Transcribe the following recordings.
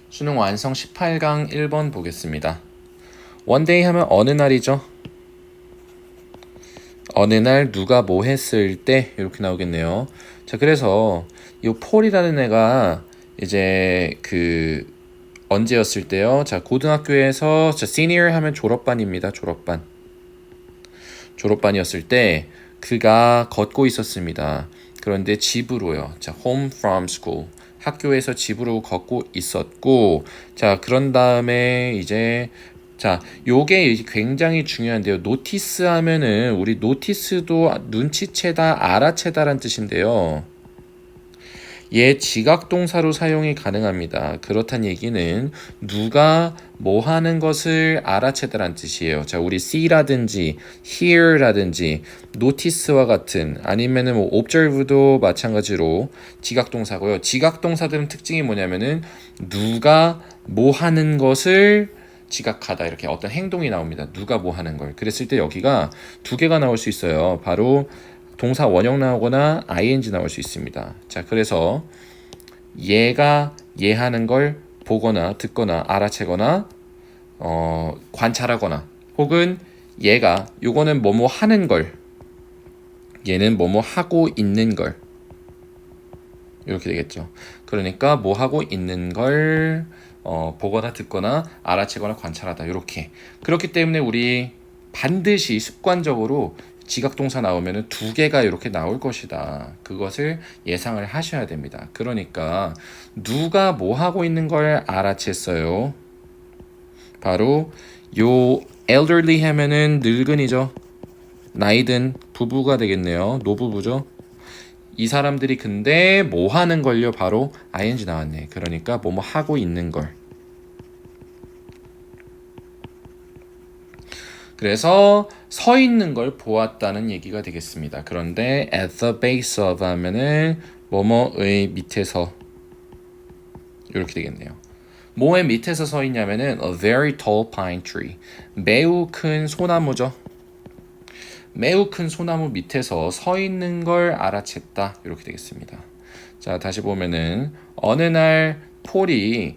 수능 완성 18강 1번 보겠습니다. 원데이 하면 어느 날이죠? 어느 날 누가 뭐 했을 때 이렇게 나오겠네요. 자, 그래서 이 폴이라는 애가 이제 언제였을 때요? 자, 고등학교에서 senior 하면 졸업반입니다. 졸업반이었을 때 그가 걷고 있었습니다. 그런데 집으로요. 자, home from school. 학교에서 집으로 걷고 있었고, 자, 그런 다음에 이제 자, 요게 굉장히 중요한데요. 노티스 하면은 우리 노티스도 눈치채다, 알아채다란 뜻인데요. 얘 지각동사로 사용이 가능합니다. 그렇단 얘기는 누가 뭐 하는 것을 알아채다란 뜻이에요. 자, 우리 see라든지 hear라든지 notice와 같은 아니면은 뭐 observe도 마찬가지로 지각동사고요. 지각동사들은 특징이 뭐냐면은 누가 뭐 하는 것을 지각하다 이렇게 어떤 행동이 나옵니다. 누가 뭐 하는 걸. 그랬을 때 여기가 두 개가 나올 수 있어요. 바로 동사 원형 나오거나 ing 나올 수 있습니다. 자, 그래서 얘가 얘 하는 걸 보거나 듣거나 알아채거나 관찰하거나 혹은 얘가 요거는 뭐뭐 하는 걸 얘는 뭐뭐 하고 있는 걸 이렇게 되겠죠. 그러니까 뭐 하고 있는 걸 보거나 듣거나 알아채거나 관찰하다 이렇게. 그렇기 때문에 우리 반드시 습관적으로 지각동사 나오면은 두 개가 이렇게 나올 것이다. 그것을 예상을 하셔야 됩니다. 그러니까 누가 뭐 하고 있는 걸 알아챘어요. 바로 요 elderly 하면은 늙은이죠. 나이든 부부가 되겠네요. 노부부죠. 이 사람들이 근데 뭐 하는 걸요? 바로 ing 나왔네. 그러니까 뭐뭐 하고 있는 걸. 그래서 서 있는 걸 보았다는 얘기가 되겠습니다. 그런데 at the base of 하면은 뭐뭐의 밑에서 이렇게 되겠네요. 뭐의 밑에서 서 있냐면은 a very tall pine tree. 매우 큰 소나무죠. 매우 큰 소나무 밑에서 서 있는 걸 알아챘다. 이렇게 되겠습니다. 자, 다시 보면은 어느 날 폴이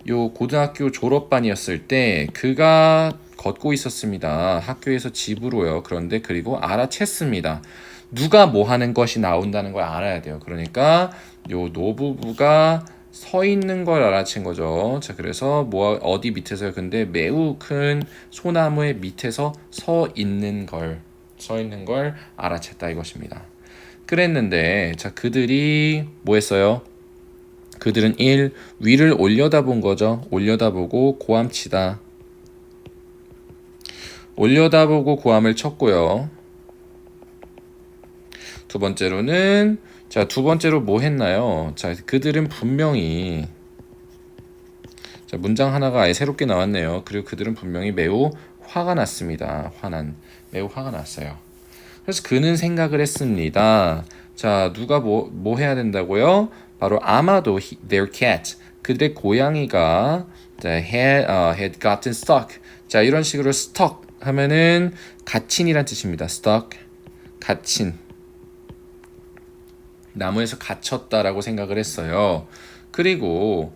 요 고등학교 졸업반이었을 때 그가 걷고 있었습니다. 학교에서 집으로요. 그런데 그리고 알아챘습니다. 누가 뭐 하는 것이 나온다는 걸 알아야 돼요. 그러니까 요 노부부가 서 있는 걸 알아챈 거죠. 자, 그래서 뭐 어디 밑에서요? 근데 매우 큰 소나무의 밑에서 서 있는 걸 알아챘다 이것입니다. 그랬는데 자, 그들이 뭐 했어요? 그들은 1. 위를 올려다본 거죠. 올려다보고 고함치다. 올려다보고 고함을 쳤고요. 두 번째로는 자, 두 번째로 뭐 했나요? 자, 그들은 분명히 자, 문장 하나가 아예 새롭게 나왔네요. 그리고 그들은 분명히 매우 화가 났습니다. 매우 화가 났어요. 그래서 그는 생각을 했습니다. 자, 누가 뭐 해야 된다고요? 바로 아마도 their cat, 그들의 고양이가 had gotten stuck. 자, 이런 식으로 stuck 하면은 갇힌이란 뜻입니다. stuck, 갇힌. 나무에서 갇혔다라고 생각을 했어요. 그리고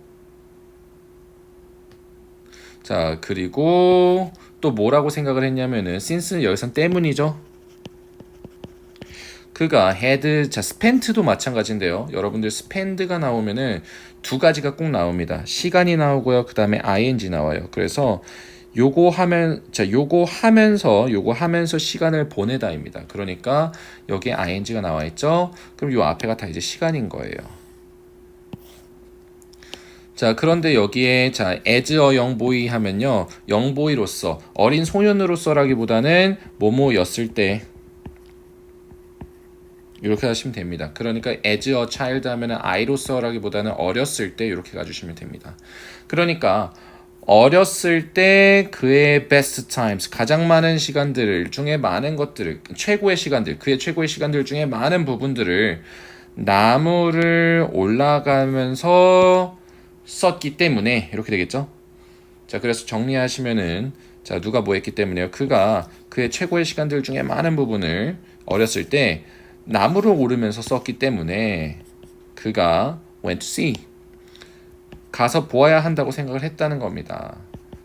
또 뭐라고 생각을 했냐면은 since는 여기선 때문이죠. 그가 had, 자, spent도 마찬가지인데요. 여러분들 spend가 나오면은 두 가지가 꼭 나옵니다. 시간이 나오고요. 그 다음에 ing 나와요. 그래서 요거 하면서 시간을 보내다입니다. 그러니까 여기에 ing가 나와 있죠. 그럼 요 앞에가 다 이제 시간인 거예요. 자, 그런데 여기에 자, as a young boy 하면요. young boy로서 어린 소년으로서라기보다는 뭐뭐였을 때 이렇게 하시면 됩니다. 그러니까 as a child 하면은 아이로서라기보다는 어렸을 때 이렇게 가주시면 됩니다. 그러니까 어렸을 때 그의 best times, 가장 많은 시간들 중에 많은 것들을, 그의 최고의 시간들 중에 많은 부분들을 나무를 올라가면서 썼기 때문에 이렇게 되겠죠. 자, 그래서 정리하시면은 자, 누가 뭐 했기 때문에요? 그가 그의 최고의 시간들 중에 많은 부분을 어렸을 때 나무를 오르면서 썼기 때문에 그가 went to sea. 가서 보아야 한다고 생각을 했다는 겁니다.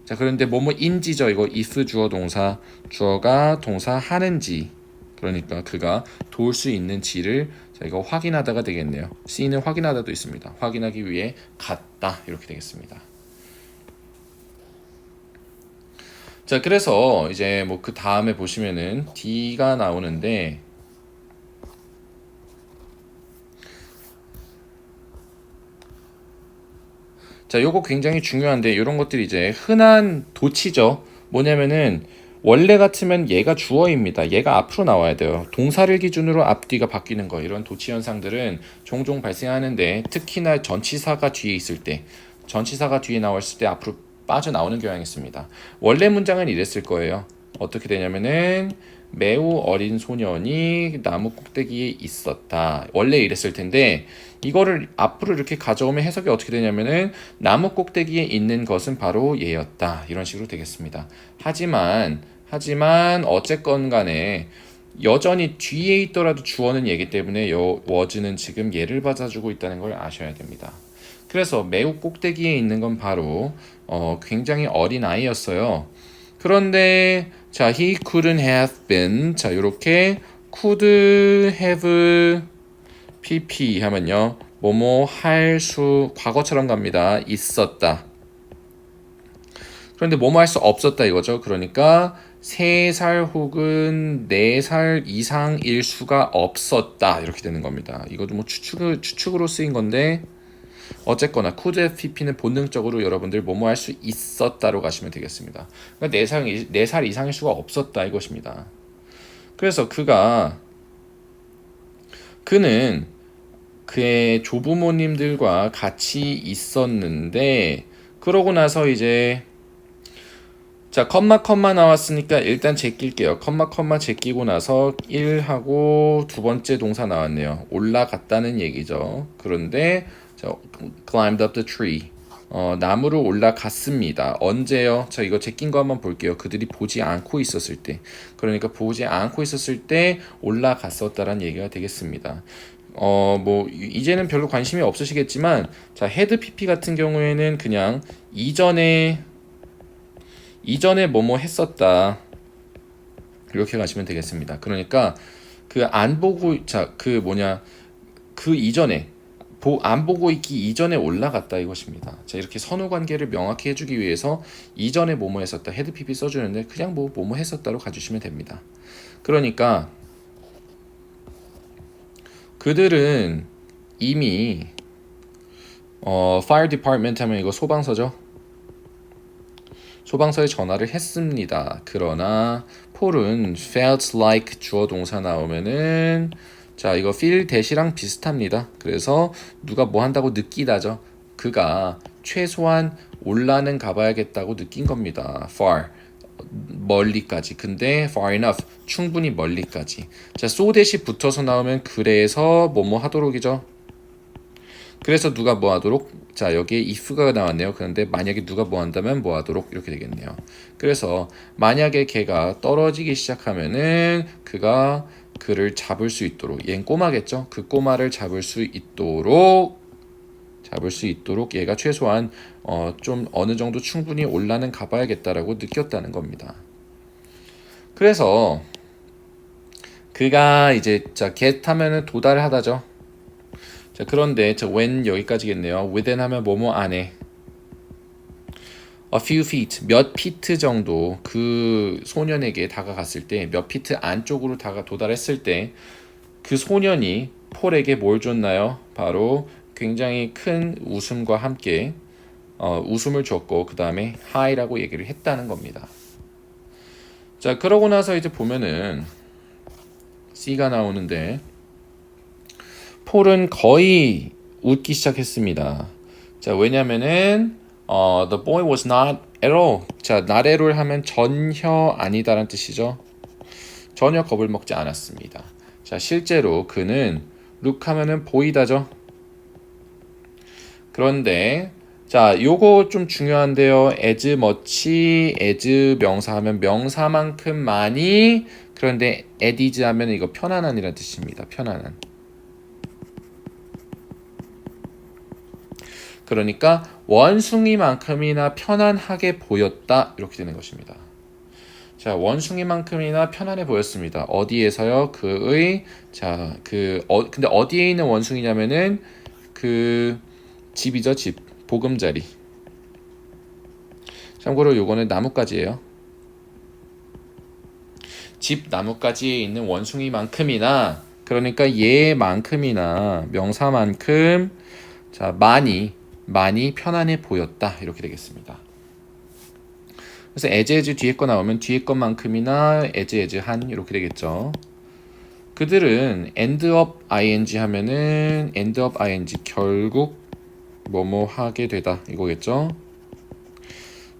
자, 그런데 뭐뭐인지죠. 이거 if 주어 동사, 주어가 동사 하는지, 그러니까 그가 도울 수 있는지를 자, 이거 확인하다가 되겠네요. C는 확인하다도 있습니다. 확인하기 위해 갔다 이렇게 되겠습니다. 자, 그래서 이제 뭐 그 다음에 보시면은 D가 나오는데, 자, 요거 굉장히 중요한데, 이런 것들이 이제 흔한 도치죠. 뭐냐면은 원래 같으면 얘가 주어입니다. 얘가 앞으로 나와야 돼요. 동사를 기준으로 앞뒤가 바뀌는 거, 이런 도치 현상들은 종종 발생하는데, 특히나 전치사가 뒤에 있을 때, 전치사가 뒤에 나왔을 때 앞으로 빠져나오는 경향이 있습니다. 원래 문장은 이랬을 거예요. 어떻게 되냐면은 매우 어린 소년이 나무 꼭대기에 있었다. 원래 이랬을 텐데, 이거를 앞으로 이렇게 가져오면 해석이 어떻게 되냐면은 나무 꼭대기에 있는 것은 바로 얘였다. 이런 식으로 되겠습니다. 하지만 어쨌건 간에 여전히 뒤에 있더라도 주어는 얘기 때문에 요 was는 지금 얘를 받아주고 있다는 걸 아셔야 됩니다. 그래서 매우 꼭대기에 있는 건 바로 굉장히 어린 아이였어요. 그런데 자, he couldn't have been, 자, 요렇게 could have pp 하면요, 뭐뭐 할 수, 과거처럼 갑니다. 있었다. 그런데 뭐뭐 할 수 없었다 이거죠. 그러니까 3살 혹은 4살 이상일 수가 없었다 이렇게 되는 겁니다. 이것도 뭐 추측으로 쓰인 건데, 어쨌거나 could have pp는 본능적으로 여러분들 뭐뭐 할 수 있었다로 가시면 되겠습니다. 그러니까 4살 이상일 수가 없었다 이것입니다. 그래서 그는 그의 조부모님들과 같이 있었는데, 그러고 나서 이제 자, 컴마 나왔으니까 일단 제낄게요. 컴마 제끼고 나서 1하고 두 번째 동사 나왔네요. 올라갔다는 얘기죠. 그런데 자, climbed up the tree. 나무로 올라갔습니다. 언제요? 자, 이거 제낀 거 한번 볼게요. 그들이 보지 않고 있었을 때. 그러니까 보지 않고 있었을 때 올라갔었다라는 얘기가 되겠습니다. 뭐 이제는 별로 관심이 없으시겠지만, 자, 헤드 PP 같은 경우에는 그냥 이전에 뭐뭐 했었다 이렇게 가시면 되겠습니다. 그러니까 그 안 보고, 자, 그 이전에 안 보고 있기 이전에 올라갔다 이것입니다. 자, 이렇게 선후 관계를 명확히 해주기 위해서 이전에 뭐뭐 했었다 헤드 PP 써주는데, 그냥 뭐뭐 했었다로 가주시면 됩니다. 그러니까 그들은 이미 fire department 하면 이거 소방서죠. 소방서에 전화를 했습니다. 그러나 폴은 felt like 주어 동사 나오면은, 자, 이거 feel 대시랑 비슷합니다. 그래서 누가 뭐 한다고 느끼다죠. 그가 최소한 올라는 가봐야겠다고 느낀 겁니다. far, 멀리까지. 근데 far enough, 충분히 멀리까지. 자, so 대시 붙어서 나오면 그래서 뭐뭐 하도록이죠. 그래서 누가 뭐 하도록? 자, 여기에 if가 나왔네요. 그런데 만약에 누가 뭐 한다면 뭐 하도록 이렇게 되겠네요. 그래서 만약에 걔가 떨어지기 시작하면은 그가 그를 잡을 수 있도록, 얘는 꼬마겠죠? 그 꼬마를 잡을 수 있도록 얘가 최소한 좀 어느 정도 충분히 올라는 가봐야겠다라고 느꼈다는 겁니다. 그래서 그가 이제 자, get 하면은 도달하다죠. 자, 그런데 저 when 여기까지겠네요. within 하면 뭐뭐 안에, a few feet, 몇 피트 정도 그 소년에게 다가갔을 때, 몇 피트 안쪽으로 도달했을 때 그 소년이 폴에게 뭘 줬나요? 바로 굉장히 큰 웃음과 함께 웃음을 줬고, 그 다음에 hi라고 얘기를 했다는 겁니다. 자, 그러고 나서 이제 보면은 C가 나오는데, 폴은 거의 웃기 시작했습니다. 자, 왜냐면은 the boy was not at all. 자, not at all 하면 전혀 아니다라는 뜻이죠. 전혀 겁을 먹지 않았습니다. 자, 실제로 그는 look 하면은 보이다죠. 그런데 자, 요거 좀 중요한데요. as much as 명사 하면 명사만큼 많이, 그런데 at ease 하면 이거 편안한이라는 뜻입니다. 편안한. 그러니까 원숭이만큼이나 편안하게 보였다 이렇게 되는 것입니다. 자, 원숭이만큼이나 편안해 보였습니다. 어디에서요? 근데 어디에 있는 원숭이냐면은 그 집이죠, 집. 보금자리. 참고로 요거는 나뭇가지예요. 집 나뭇가지에 있는 원숭이만큼이나, 그러니까 얘만큼이나 명사만큼 자, 많이 편안해 보였다 이렇게 되겠습니다. 그래서 as 뒤에 거 나오면 뒤에 것만큼이나 as 한 이렇게 되겠죠. 그들은 end up ing 하면은 end up ing 결국 뭐뭐 하게 되다 이거겠죠.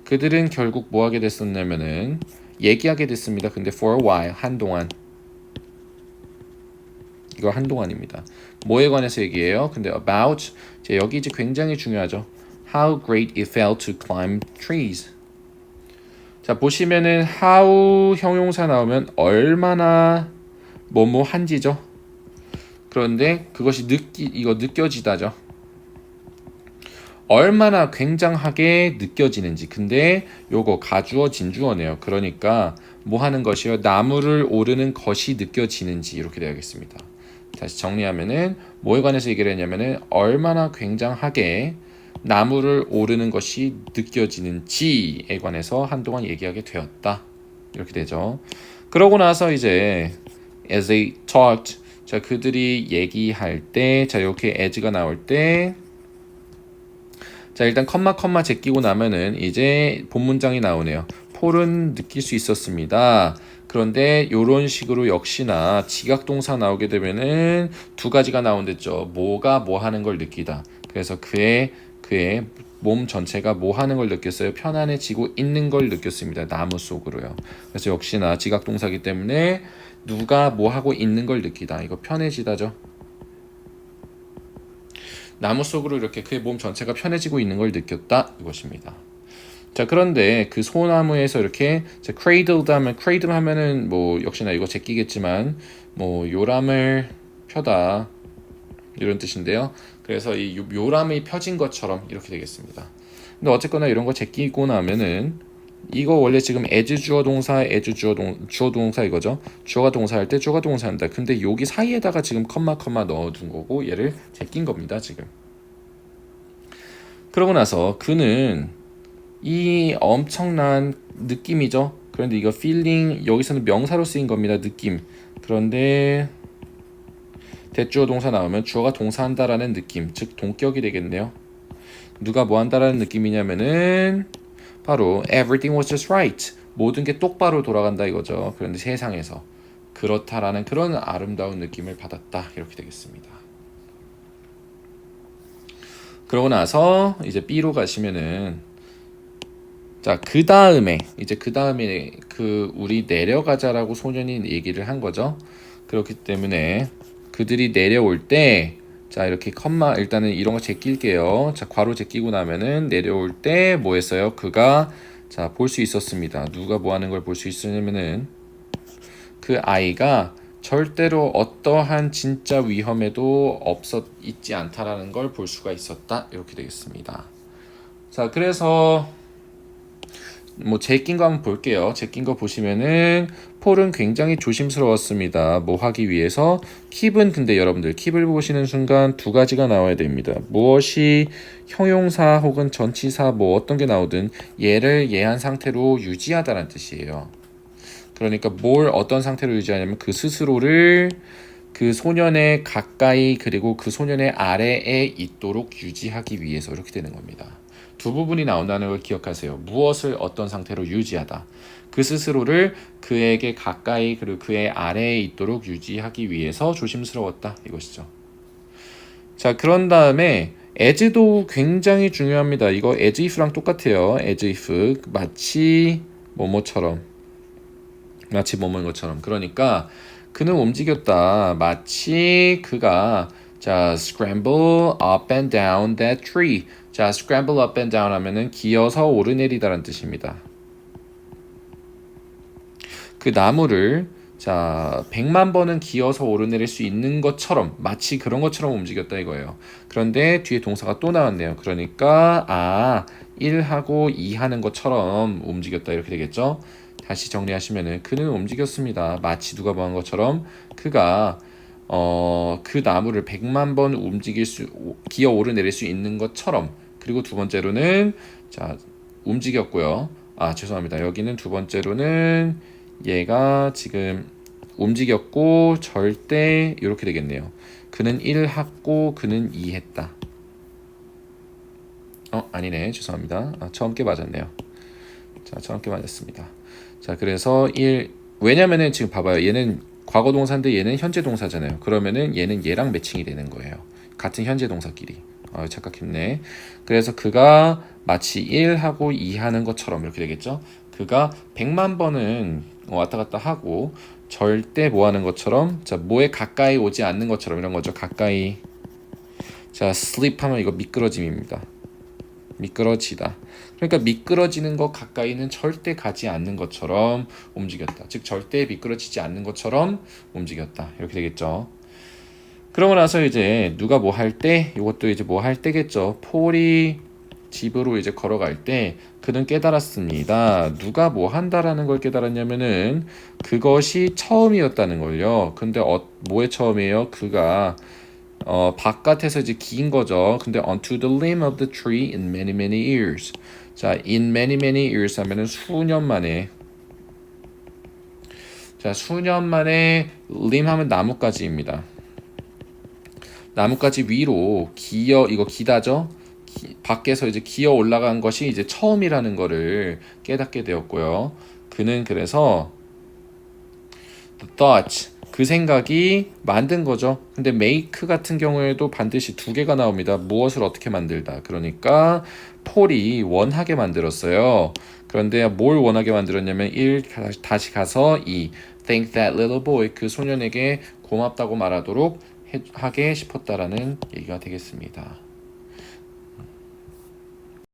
그들은 결국 뭐 하게 됐었냐면은 얘기하게 됐습니다. 근데 for a while 한동안, 이거 한동안입니다. 뭐에 관해서 얘기해요? 근데 about, 여기 이제 굉장히 중요하죠. How great it felt to climb trees. 자, 보시면은 how 형용사 나오면 얼마나 뭐뭐 한지죠. 그런데 그것이 이거 느껴지다죠. 얼마나 굉장하게 느껴지는지. 근데 요거 가주어 진주어네요. 그러니까 뭐 하는 것이요? 나무를 오르는 것이 느껴지는지 이렇게 되어야겠습니다. 다시 정리하면은 뭐에 관해서 얘기를 했냐면은 얼마나 굉장하게 나무를 오르는 것이 느껴지는지에 관해서 한동안 얘기하게 되었다. 이렇게 되죠. 그러고 나서 이제 as they talked, 자, 그들이 얘기할 때, 자, 이렇게 as가 나올 때, 자, 일단 컴마 제끼고 나면은 이제 본 문장이 나오네요. 폴은 느낄 수 있었습니다. 그런데 이런 식으로 역시나 지각동사 나오게 되면은 두 가지가 나온댔죠. 뭐가 뭐 하는 걸 느끼다. 그래서 그의 몸 전체가 뭐 하는 걸 느꼈어요? 편안해지고 있는 걸 느꼈습니다. 나무 속으로요. 그래서 역시나 지각동사기 때문에 누가 뭐 하고 있는 걸 느끼다. 이거 편해지다죠. 나무 속으로 이렇게 그의 몸 전체가 편해지고 있는 걸 느꼈다. 이것입니다. 자, 그런데 그 소나무에서 이렇게 cradled 하면 cradle 하면은 뭐 역시나 이거 제끼겠지만 뭐 요람을 펴다 이런 뜻인데요. 그래서 이 요람이 펴진 것처럼 이렇게 되겠습니다. 근데 어쨌거나 이런 거 제끼고 나면은 이거 원래 지금 as 주어 동사, as 주어 동사 이거죠. 주어가 동사할 때 주어가 동사한다. 근데 여기 사이에다가 지금 컴마 넣어둔 거고 얘를 제낀 겁니다, 지금. 그러고 나서 그는 이 엄청난 느낌이죠. 그런데 이거 feeling 여기서는 명사로 쓰인 겁니다. 느낌. 그런데 대주어 동사 나오면 주어가 동사한다라는 느낌, 즉 동격이 되겠네요. 누가 뭐 한다라는 느낌이냐면은 바로 everything was just right. 모든 게 똑바로 돌아간다 이거죠. 그런데 세상에서 그렇다라는 그런 아름다운 느낌을 받았다 이렇게 되겠습니다. 그러고 나서 이제 B로 가시면은 자, 그 다음에 그 우리 내려가자라고 소년이 얘기를 한 거죠. 그렇기 때문에 그들이 내려올 때 자, 이렇게 컴마 일단은 이런 거 제낄게요. 자, 괄호 제끼고 나면은 내려올 때 뭐 했어요? 그가 자, 볼 수 있었습니다. 누가 뭐 하는 걸 볼 수 있었냐면은 그 아이가 절대로 어떠한 진짜 위험에도 있지 않다라는 걸 볼 수가 있었다. 이렇게 되겠습니다. 자, 그래서 뭐 제낀 거 한번 볼게요. 제낀 거 보시면은 폴은 굉장히 조심스러웠습니다. 뭐 하기 위해서 keep은 근데 여러분들 keep을 보시는 순간 두 가지가 나와야 됩니다. 무엇이 형용사 혹은 전치사 뭐 어떤 게 나오든 얘를 예한 상태로 유지하다는 뜻이에요. 그러니까 뭘 어떤 상태로 유지하냐면 그 스스로를 그 소년의 가까이 그리고 그 소년의 아래에 있도록 유지하기 위해서 이렇게 되는 겁니다. 두 부분이 나온다는 걸 기억하세요. 무엇을 어떤 상태로 유지하다. 그 스스로를 그에게 가까이 그리고 그의 아래에 있도록 유지하기 위해서 조심스러웠다. 이것이죠. 자, 그런 다음에 as도 굉장히 중요합니다. 이거 as if랑 똑같아요. as if 마치 뭐뭐처럼 마치 뭐뭐인 것처럼. 그러니까 그는 움직였다. 마치 그가 자, scramble up and down that tree. 자, scramble up and down 하면은 기어서 오르내리다라는 뜻입니다. 그 나무를 자, 100만 번은 기어서 오르내릴 수 있는 것처럼 마치 그런 것처럼 움직였다 이거예요. 그런데 뒤에 동사가 또 나왔네요. 그러니까 1하고 2 하는 것처럼 움직였다 이렇게 되겠죠. 다시 정리하시면은 그는 움직였습니다. 마치 누가 뭐 한 것처럼 그가 그 나무를 100만 번 기어 오르내릴 수 있는 것처럼. 그리고 두 번째로는 자, 움직였고요. 죄송합니다. 여기는 두 번째로는 얘가 지금 움직였고 절대 이렇게 되겠네요. 그는 1 했고 그는 2 했다. 아니네. 죄송합니다. 처음 게 맞았네요. 자, 처음 게 맞았습니다. 자, 그래서 1 왜냐면은 지금 봐봐요. 얘는 과거 동사인데 얘는 현재 동사잖아요. 그러면은 얘는 얘랑 매칭이 되는 거예요. 같은 현재 동사끼리. 착각했네. 그래서 그가 마치 1하고 2 하는 것처럼 이렇게 되겠죠. 그가 100만 번은 왔다 갔다 하고 절대 뭐 하는 것처럼 자, 뭐에 가까이 오지 않는 것처럼 이런 거죠. 가까이. 자, sleep 하면 이거 미끄러짐입니다. 미끄러지다. 그러니까 미끄러지는 것 가까이는 절대 가지 않는 것처럼 움직였다. 즉 절대 미끄러지지 않는 것처럼 움직였다. 이렇게 되겠죠. 그러고 나서 이제 누가 뭐 할 때 이것도 이제 뭐 할 때겠죠. 폴이 집으로 이제 걸어갈 때 그는 깨달았습니다. 누가 뭐 한다라는 걸 깨달았냐면은 그것이 처음이었다는 걸요. 근데 뭐의 처음이에요? 그가 바깥에서 이제 긴 거죠. 근데 onto the limb of the tree in many many years. 자, in many many years 하면은 수년 만에. 자, 수년 만에 limb 하면 나뭇가지입니다. 나뭇가지 위로 이거 기다죠? 밖에서 이제 기어 올라간 것이 이제 처음이라는 거를 깨닫게 되었고요. 그는 그래서 the thought 그 생각이 만든 거죠. 근데 make 같은 경우에도 반드시 두 개가 나옵니다. 무엇을 어떻게 만들다. 그러니까 폴이 원하게 만들었어요. 그런데 뭘 원하게 만들었냐면 1 다시 가서 2 thank that little boy 그 소년에게 고맙다고 말하도록 하게 싶었다라는 얘기가 되겠습니다.